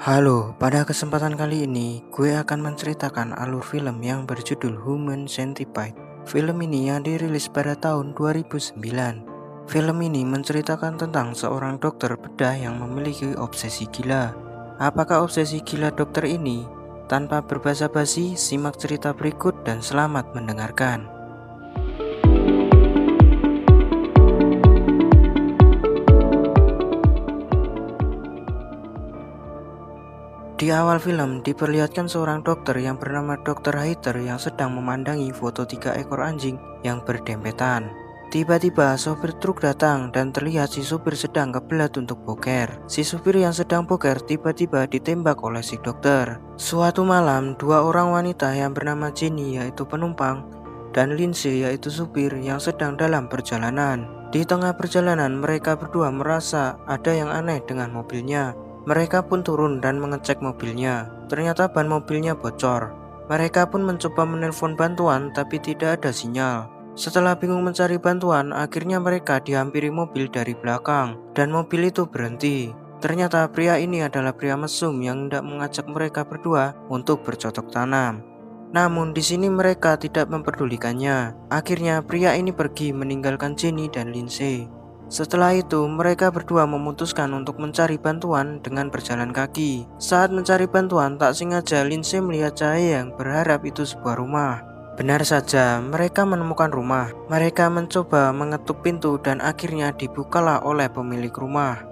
Halo, pada kesempatan kali ini gue akan menceritakan alur film yang berjudul Human Centipede. Film ini yang dirilis pada tahun 2009. Film ini menceritakan tentang seorang dokter bedah yang memiliki obsesi gila. Apakah obsesi gila dokter ini? Tanpa berbasa-basi, simak cerita berikut dan selamat mendengarkan. Di awal film diperlihatkan seorang dokter yang bernama Dr. Haiter yang sedang memandangi foto 3 ekor anjing yang berdempetan. Tiba-tiba sopir truk datang dan terlihat si supir sedang kebelat untuk boker. Si supir yang sedang boker tiba-tiba ditembak oleh si dokter. Suatu malam, dua orang wanita yang bernama Jenny yaitu penumpang dan Lindsay yaitu supir yang sedang dalam perjalanan. Di tengah perjalanan mereka berdua merasa ada yang aneh dengan mobilnya. Mereka pun turun dan mengecek mobilnya. Ternyata ban mobilnya bocor. Mereka pun mencoba menelpon bantuan tapi tidak ada sinyal. Setelah bingung mencari bantuan, akhirnya mereka dihampiri mobil dari belakang dan mobil itu berhenti. Ternyata pria ini adalah pria mesum yang hendak mengajak mereka berdua untuk bercocok tanam. Namun di sini mereka tidak memperdulikannya. Akhirnya pria ini pergi meninggalkan Jenny dan Lindsay. Setelah itu, mereka berdua memutuskan untuk mencari bantuan dengan berjalan kaki. Saat mencari bantuan, tak sengaja Lindsay melihat cahaya yang berharap itu sebuah rumah. Benar saja, mereka menemukan rumah. Mereka mencoba mengetuk pintu dan akhirnya dibukalah oleh pemilik rumah.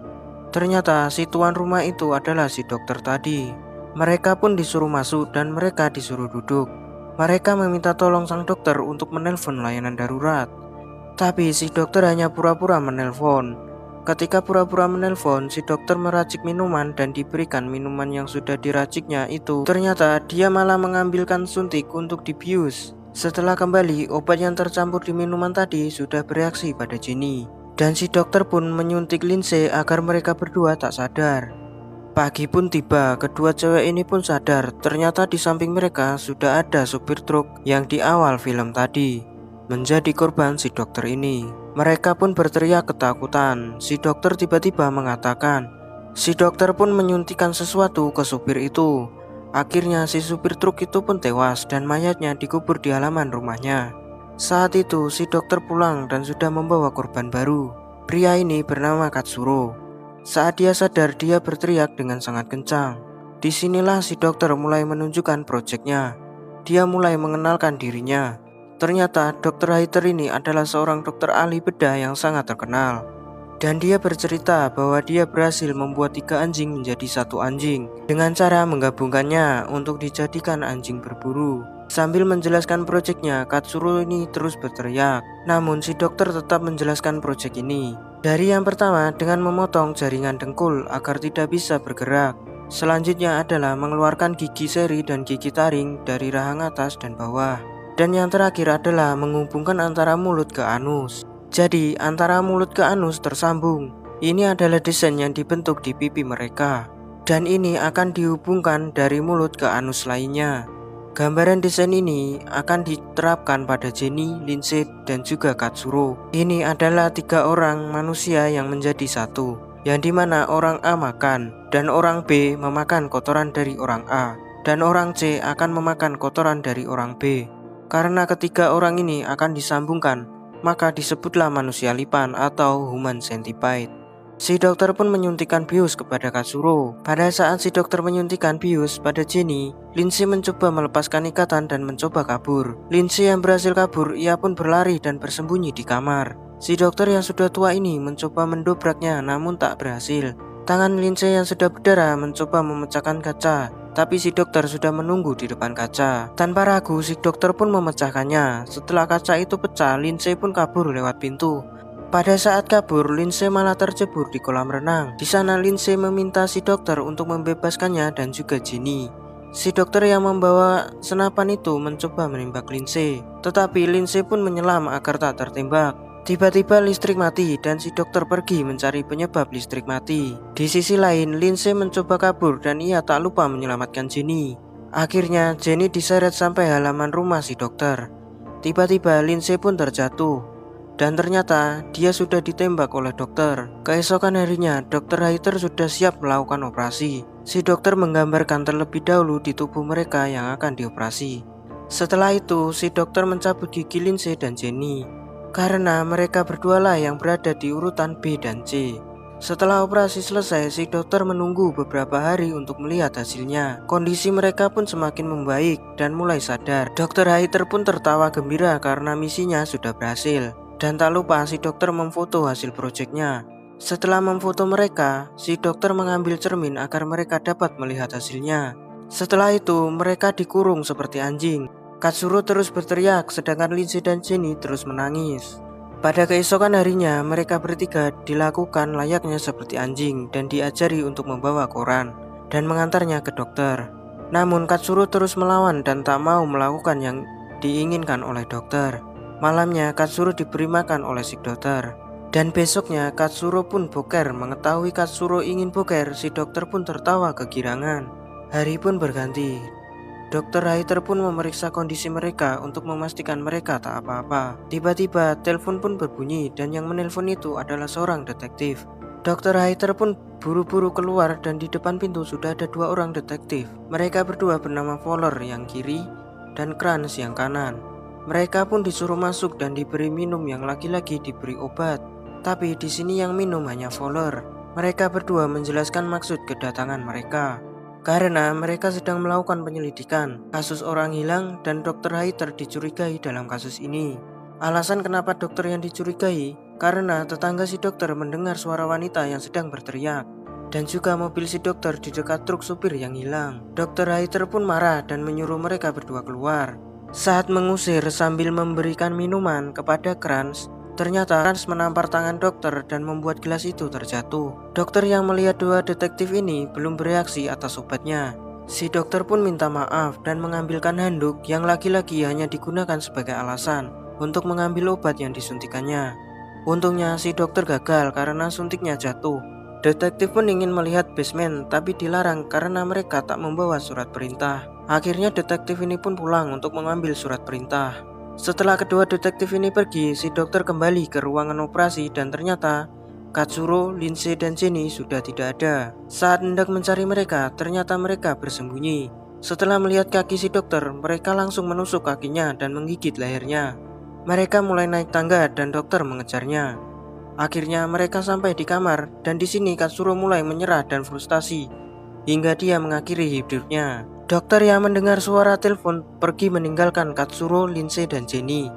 Ternyata si tuan rumah itu adalah si dokter tadi. Mereka pun disuruh masuk dan mereka disuruh duduk. Mereka meminta tolong sang dokter untuk menelpon layanan darurat. Tapi si dokter hanya pura-pura menelpon. Ketika pura-pura menelpon, si dokter meracik minuman dan diberikan minuman yang sudah diraciknya itu. Ternyata dia malah mengambilkan suntik untuk dibius. Setelah kembali, obat yang tercampur di minuman tadi sudah bereaksi pada Jenny. Dan si dokter pun menyuntik Lindsay agar mereka berdua tak sadar. Pagi pun tiba, kedua cewek ini pun sadar. Ternyata di samping mereka sudah ada supir truk yang di awal film tadi menjadi korban si dokter ini. Mereka pun berteriak ketakutan. Si dokter tiba-tiba mengatakan, si dokter pun menyuntikkan sesuatu ke supir itu. Akhirnya si supir truk itu pun tewas dan mayatnya dikubur di halaman rumahnya. Saat itu si dokter pulang dan sudah membawa korban baru. Pria ini bernama Katsuro. Saat dia sadar, dia berteriak dengan sangat kencang. Disinilah si dokter mulai menunjukkan proyeknya. Dia mulai mengenalkan dirinya. Ternyata Dr. Haiter ini adalah seorang dokter ahli bedah yang sangat terkenal. Dan dia bercerita bahwa dia berhasil membuat 3 anjing menjadi 1 anjing dengan cara menggabungkannya untuk dijadikan anjing berburu. Sambil menjelaskan proyeknya, Katsuro ini terus berteriak. Namun si dokter tetap menjelaskan proyek ini. Dari yang pertama dengan memotong jaringan dengkul agar tidak bisa bergerak. Selanjutnya adalah mengeluarkan gigi seri dan gigi taring dari rahang atas dan bawah. Dan yang terakhir adalah menghubungkan antara mulut ke anus. Jadi antara mulut ke anus tersambung. Ini adalah desain yang dibentuk di pipi mereka. Dan ini akan dihubungkan dari mulut ke anus lainnya. Gambaran desain ini akan diterapkan pada Jenny, Lindsay, dan juga Katsuro. Ini adalah 3 orang manusia yang menjadi satu. Yang dimana orang A makan, dan orang B memakan kotoran dari orang A. Dan orang C akan memakan kotoran dari orang B. Karena ketiga orang ini akan disambungkan, maka disebutlah manusia lipan atau human centipede. Si dokter pun menyuntikkan bius kepada Katsuro. Pada saat si dokter menyuntikkan bius pada Jenny, Lindsay mencoba melepaskan ikatan dan mencoba kabur. Lindsay yang berhasil kabur, ia pun berlari dan bersembunyi di kamar. Si dokter yang sudah tua ini mencoba mendobraknya namun tak berhasil. Tangan Lindsay yang sudah berdarah mencoba memecahkan kaca. Tapi si dokter sudah menunggu di depan kaca. Tanpa ragu si dokter pun memecahkannya. Setelah kaca itu pecah, Lindsay pun kabur lewat pintu. Pada saat kabur, Lindsay malah tercebur di kolam renang. Di sana Lindsay meminta si dokter untuk membebaskannya dan juga Jenny. Si dokter yang membawa senapan itu mencoba menembak Lindsay. Tetapi Lindsay pun menyelam agar tak tertembak. Tiba-tiba listrik mati dan si dokter pergi mencari penyebab listrik mati. Di sisi lain, Lindsay mencoba kabur dan ia tak lupa menyelamatkan Jenny. Akhirnya Jenny diseret sampai halaman rumah si dokter. Tiba-tiba Lindsay pun terjatuh. Dan ternyata dia sudah ditembak oleh dokter. Keesokan harinya, Dr. Hayter sudah siap melakukan operasi. Si dokter menggambarkan terlebih dahulu di tubuh mereka yang akan dioperasi. Setelah itu, si dokter mencabut gigi Lindsay dan Jenny, karena mereka berdua lah yang berada di urutan B dan C. Setelah operasi selesai, si dokter menunggu beberapa hari untuk melihat hasilnya. Kondisi mereka pun semakin membaik dan mulai sadar. Dr. Hayter pun tertawa gembira karena misinya sudah berhasil. Dan tak lupa si dokter memfoto hasil proyeknya. Setelah memfoto mereka, si dokter mengambil cermin agar mereka dapat melihat hasilnya. Setelah itu, mereka dikurung seperti anjing. Katsuro terus berteriak, sedangkan Lindsay dan Jenny terus menangis. Pada keesokan harinya, mereka bertiga dilakukan layaknya seperti anjing dan diajari untuk membawa koran dan mengantarnya ke dokter. Namun Katsuro terus melawan dan tak mau melakukan yang diinginkan oleh dokter. Malamnya Katsuro diberi makan oleh si dokter. Dan besoknya Katsuro pun boker. Mengetahui Katsuro ingin boker, si dokter pun tertawa kegirangan. Hari pun berganti. Dr. Hayter pun memeriksa kondisi mereka untuk memastikan mereka tak apa-apa. Tiba-tiba telepon pun berbunyi dan yang menelpon itu adalah seorang detektif. Dr. Hayter pun buru-buru keluar dan di depan pintu sudah ada 2 orang detektif. Mereka berdua bernama Fowler yang kiri dan Kranz yang kanan. Mereka pun disuruh masuk dan diberi minum, yang laki-laki diberi obat. Tapi di sini yang minum hanya Fowler. Mereka berdua menjelaskan maksud kedatangan mereka. Karena mereka sedang melakukan penyelidikan kasus orang hilang dan Dr. Hayter dicurigai dalam kasus ini. Alasan kenapa dokter yang dicurigai, karena tetangga si dokter mendengar suara wanita yang sedang berteriak. Dan juga mobil si dokter di dekat truk supir yang hilang. Dr. Hayter pun marah dan menyuruh mereka berdua keluar. Saat mengusir sambil memberikan minuman kepada Kranz, ternyata Kranz menampar tangan dokter dan membuat gelas itu terjatuh. Dokter yang melihat 2 detektif ini belum bereaksi atas obatnya. Si dokter pun minta maaf dan mengambilkan handuk yang laki-laki hanya digunakan sebagai alasan untuk mengambil obat yang disuntikannya. Untungnya si dokter gagal karena suntiknya jatuh. Detektif pun ingin melihat basement tapi dilarang karena mereka tak membawa surat perintah. Akhirnya detektif ini pun pulang untuk mengambil surat perintah. Setelah kedua detektif ini pergi, si dokter kembali ke ruangan operasi dan ternyata Katsuro, Lindsay dan Jenny sudah tidak ada. Saat hendak mencari mereka, ternyata mereka bersembunyi. Setelah melihat kaki si dokter, mereka langsung menusuk kakinya dan menggigit lehernya. Mereka mulai naik tangga dan dokter mengejarnya. Akhirnya mereka sampai di kamar dan di sini Katsuro mulai menyerah dan frustasi hingga dia mengakhiri hidupnya. Dokter yang mendengar suara telepon pergi meninggalkan Katsuro, Lindsay dan Jenny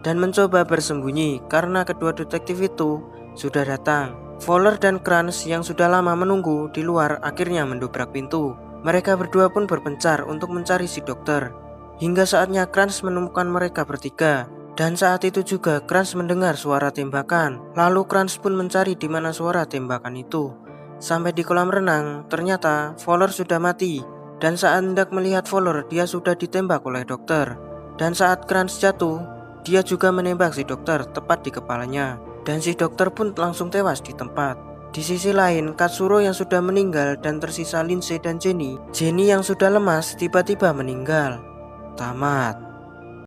dan mencoba bersembunyi karena kedua detektif itu sudah datang. Fowler dan Kranz yang sudah lama menunggu di luar akhirnya mendobrak pintu. Mereka berdua pun berpencar untuk mencari si dokter. Hingga saatnya Kranz menemukan mereka bertiga. Dan saat itu juga Kranz mendengar suara tembakan. Lalu Kranz pun mencari di mana suara tembakan itu. Sampai di kolam renang, ternyata Fowler sudah mati. Dan saat hendak melihat Fowler, dia sudah ditembak oleh dokter. Dan saat Kranz jatuh, dia juga menembak si dokter tepat di kepalanya. Dan si dokter pun langsung tewas di tempat. Di sisi lain, Katsuro yang sudah meninggal dan tersisa Lindsay dan Jenny. Jenny yang sudah lemas tiba-tiba meninggal. Tamat.